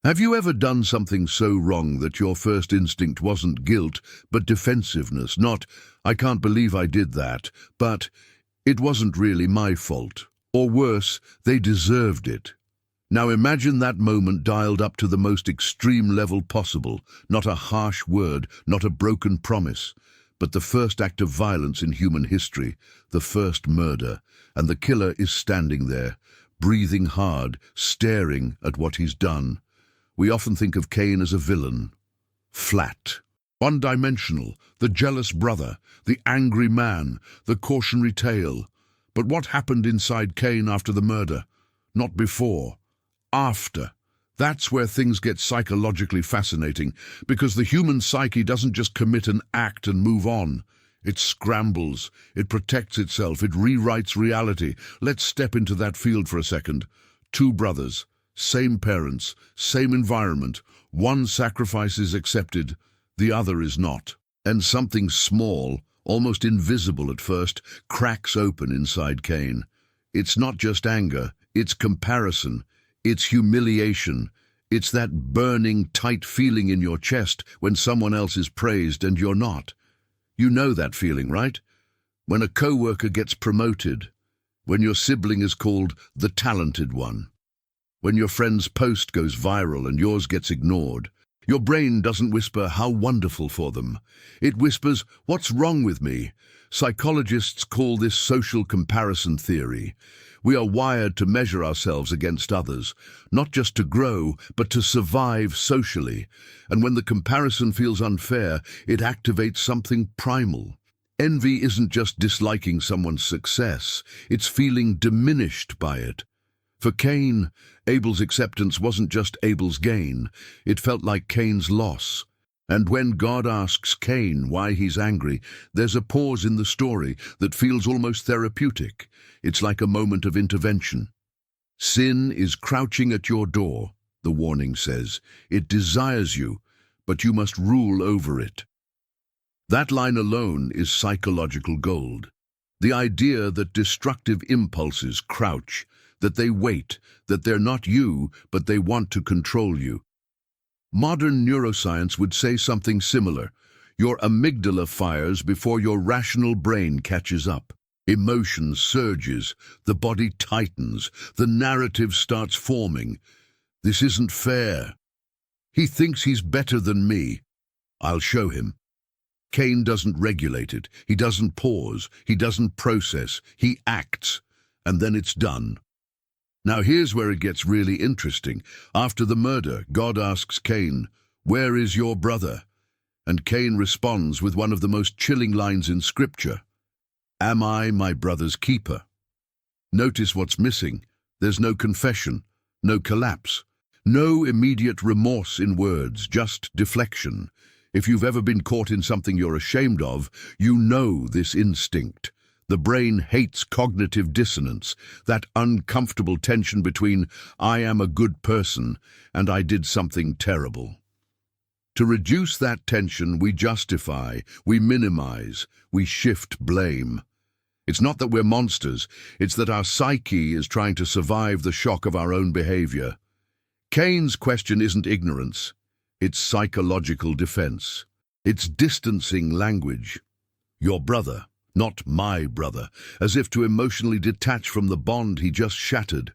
Have you ever done something so wrong that your first instinct wasn't guilt, but defensiveness? Not, "I can't believe I did that," but, "It wasn't really my fault." Or worse, "They deserved it." Now imagine that moment dialed up to the most extreme level possible. Not a harsh word, not a broken promise, but the first act of violence in human history, the first murder, and the killer is standing there, breathing hard, staring at what he's done. We often think of Cain as a villain. Flat. One-dimensional, the jealous brother, the angry man, the cautionary tale. But what happened inside Cain after the murder? Not before. After. That's where things get psychologically fascinating, because the human psyche doesn't just commit an act and move on. It scrambles, it protects itself, it rewrites reality. Let's step into that field for a second. Two brothers, same parents, same environment. One sacrifice is accepted, the other is not. And something small, almost invisible at first, cracks open inside Cain. It's not just anger, it's comparison, it's humiliation. It's that burning, tight feeling in your chest when someone else is praised and you're not. You know that feeling, right? When a coworker gets promoted, when your sibling is called the talented one, when your friend's post goes viral and yours gets ignored. Your brain doesn't whisper, "How wonderful for them." It whispers, "What's wrong with me?" Psychologists call this social comparison theory. We are wired to measure ourselves against others, not just to grow, but to survive socially. And when the comparison feels unfair, it activates something primal. Envy isn't just disliking someone's success, it's feeling diminished by it. For Cain, Abel's acceptance wasn't just Abel's gain, it felt like Cain's loss. And when God asks Cain why he's angry, there's a pause in the story that feels almost therapeutic. It's like a moment of intervention. Sin is crouching at your door, the warning says. It desires you, but you must rule over it. That line alone is psychological gold. The idea that destructive impulses crouch, that they wait, that they're not you, but they want to control you. Modern neuroscience would say something similar. Your amygdala fires before your rational brain catches up. Emotion surges, the body tightens, the narrative starts forming. This isn't fair. He thinks he's better than me. I'll show him. Cain doesn't regulate it. He doesn't pause. He doesn't process. He acts, and then it's done. Now here's where it gets really interesting. After the murder, God asks Cain, "Where is your brother?" And Cain responds with one of the most chilling lines in Scripture. "Am I my brother's keeper?" Notice what's missing. There's no confession, no collapse, no immediate remorse in words, just deflection. If you've ever been caught in something you're ashamed of, you know this instinct. The brain hates cognitive dissonance, that uncomfortable tension between "I am a good person" and "I did something terrible." To reduce that tension, we justify, we minimize, we shift blame. It's not that we're monsters, it's that our psyche is trying to survive the shock of our own behavior. Cain's question isn't ignorance, it's psychological defense. It's distancing language. Your brother, not my brother, as if to emotionally detach from the bond he just shattered.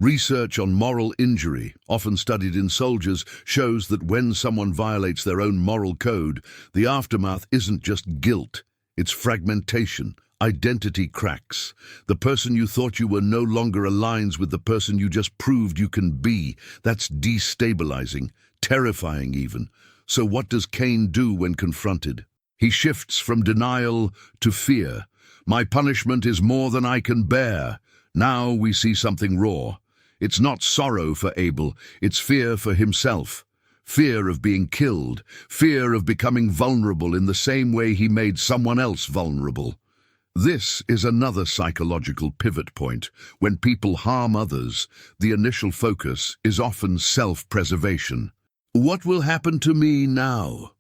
Research on moral injury, often studied in soldiers, shows that when someone violates their own moral code, the aftermath isn't just guilt, it's fragmentation, identity cracks. The person you thought you were no longer aligns with the person you just proved you can be. That's destabilizing, terrifying even. So what does Cain do when confronted? He shifts from denial to fear. My punishment is more than I can bear. Now we see something raw. It's not sorrow for Abel, it's fear for himself. Fear of being killed, fear of becoming vulnerable in the same way he made someone else vulnerable. This is another psychological pivot point. When people harm others, the initial focus is often self-preservation. What will happen to me now?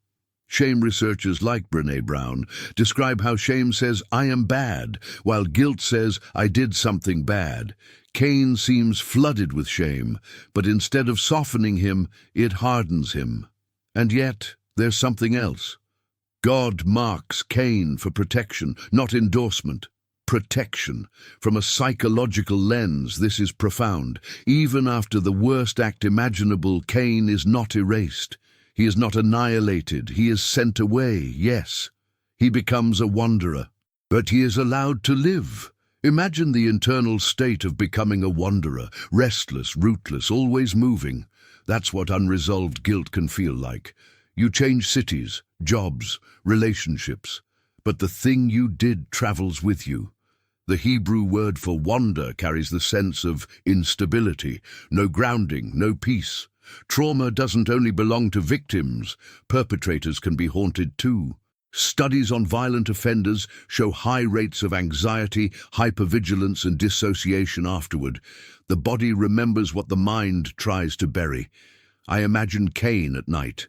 Shame researchers like Brené Brown describe how shame says, "I am bad," while guilt says, "I did something bad." Cain seems flooded with shame, but instead of softening him, it hardens him. And yet, there's something else. God marks Cain for protection, not endorsement. Protection. From a psychological lens, this is profound. Even after the worst act imaginable, Cain is not erased. He is not annihilated. He is sent away, yes. He becomes a wanderer. But he is allowed to live. Imagine the internal state of becoming a wanderer, restless, rootless, always moving. That's what unresolved guilt can feel like. You change cities, jobs, relationships, but the thing you did travels with you. The Hebrew word for wander carries the sense of instability, no grounding, no peace. Trauma doesn't only belong to victims, perpetrators can be haunted too. Studies on violent offenders show high rates of anxiety, hypervigilance and dissociation afterward. The body remembers what the mind tries to bury. I imagine Cain at night.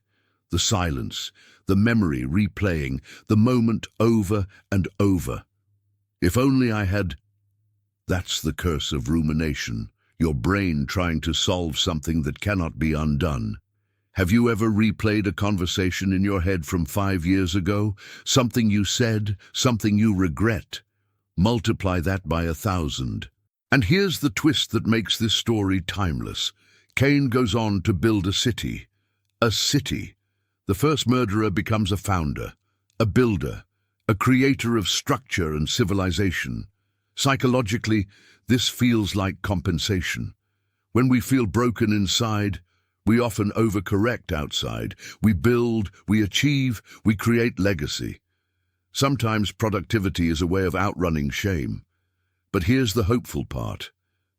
The silence, the memory replaying, the moment over and over. If only I had... That's the curse of rumination, your brain trying to solve something that cannot be undone. Have you ever replayed a conversation in your head from 5 years ago? Something you said, something you regret. Multiply that by 1,000. And here's the twist that makes this story timeless. Cain goes on to build a city. A city. The first murderer becomes a founder, a builder, a creator of structure and civilization. Psychologically, this feels like compensation. When we feel broken inside, we often overcorrect outside. We build, we achieve, we create legacy. Sometimes productivity is a way of outrunning shame. But here's the hopeful part.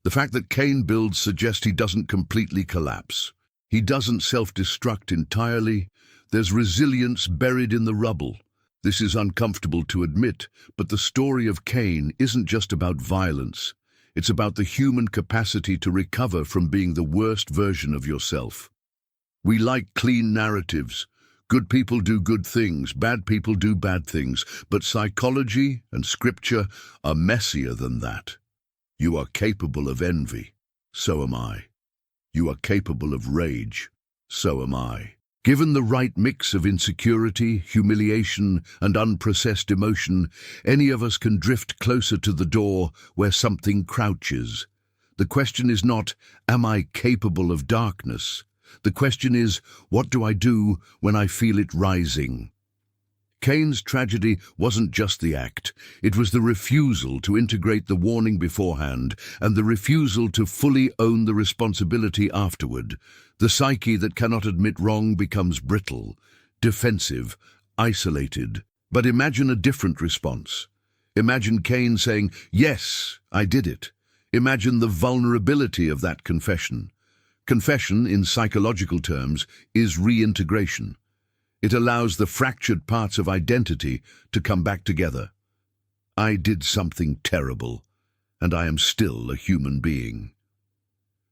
The fact that Cain builds suggests he doesn't completely collapse. He doesn't self-destruct entirely. There's resilience buried in the rubble. This is uncomfortable to admit, but the story of Cain isn't just about violence. It's about the human capacity to recover from being the worst version of yourself. We like clean narratives. Good people do good things, bad people do bad things, but psychology and scripture are messier than that. You are capable of envy. So am I. You are capable of rage. So am I. Given the right mix of insecurity, humiliation, and unprocessed emotion, any of us can drift closer to the door where something crouches. The question is not, am I capable of darkness? The question is, what do I do when I feel it rising? Cain's tragedy wasn't just the act. It was the refusal to integrate the warning beforehand and the refusal to fully own the responsibility afterward. The psyche that cannot admit wrong becomes brittle, defensive, isolated. But imagine a different response. Imagine Cain saying, "Yes, I did it." Imagine the vulnerability of that confession. Confession, in psychological terms, is reintegration. It allows the fractured parts of identity to come back together. I did something terrible, and I am still a human being.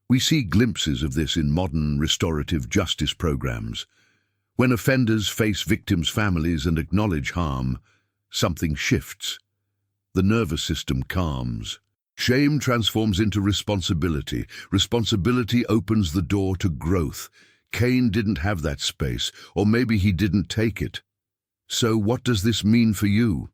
We see glimpses of this in modern restorative justice programs. When offenders face victims' families and acknowledge harm, something shifts. The nervous system calms. Shame transforms into responsibility. Responsibility opens the door to growth. Cain didn't have that space, or maybe he didn't take it. So what does this mean for you?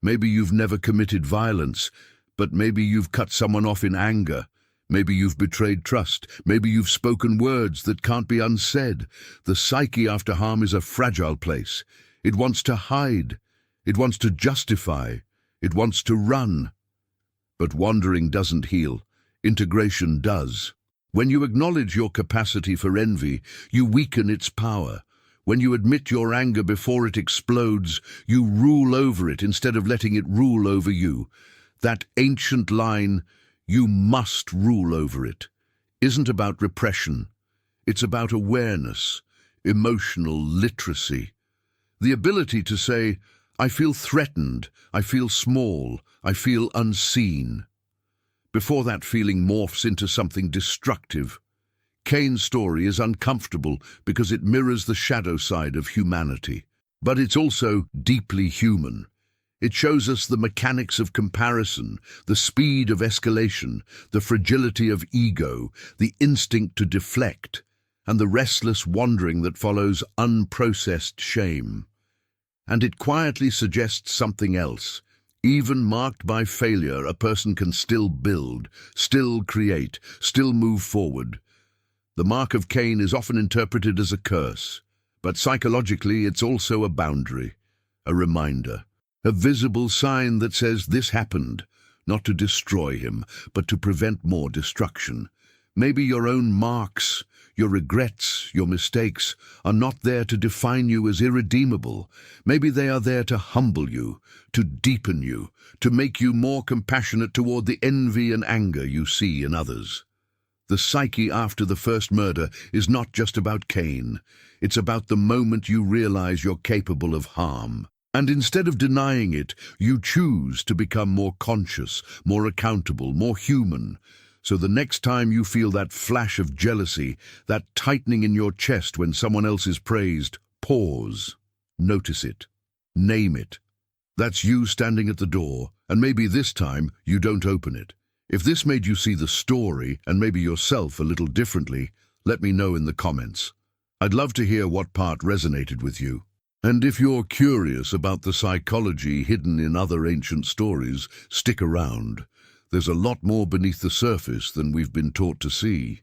Maybe you've never committed violence, but maybe you've cut someone off in anger. Maybe you've betrayed trust. Maybe you've spoken words that can't be unsaid. The psyche after harm is a fragile place. It wants to hide. It wants to justify. It wants to run. But wandering doesn't heal. Integration does. When you acknowledge your capacity for envy, you weaken its power. When you admit your anger before it explodes, you rule over it instead of letting it rule over you. That ancient line, "You must rule over it," isn't about repression. It's about awareness, emotional literacy. The ability to say, "I feel threatened, I feel small, I feel unseen," before that feeling morphs into something destructive. Cain's story is uncomfortable because it mirrors the shadow side of humanity. But it's also deeply human. It shows us the mechanics of comparison, the speed of escalation, the fragility of ego, the instinct to deflect, and the restless wandering that follows unprocessed shame. And it quietly suggests something else. Even marked by failure, a person can still build, still create, still move forward. The mark of Cain is often interpreted as a curse, but psychologically it's also a boundary, a reminder, a visible sign that says this happened, not to destroy him, but to prevent more destruction. Maybe your own marks, your regrets, your mistakes are not there to define you as irredeemable. Maybe they are there to humble you, to deepen you, to make you more compassionate toward the envy and anger you see in others. The psyche after the first murder is not just about Cain. It's about the moment you realize you're capable of harm. And instead of denying it, you choose to become more conscious, more accountable, more human. So the next time you feel that flash of jealousy, that tightening in your chest when someone else is praised, pause, notice it, name it. That's you standing at the door, and maybe this time you don't open it. If this made you see the story, and maybe yourself a little differently, let me know in the comments. I'd love to hear what part resonated with you. And if you're curious about the psychology hidden in other ancient stories, stick around. There's a lot more beneath the surface than we've been taught to see.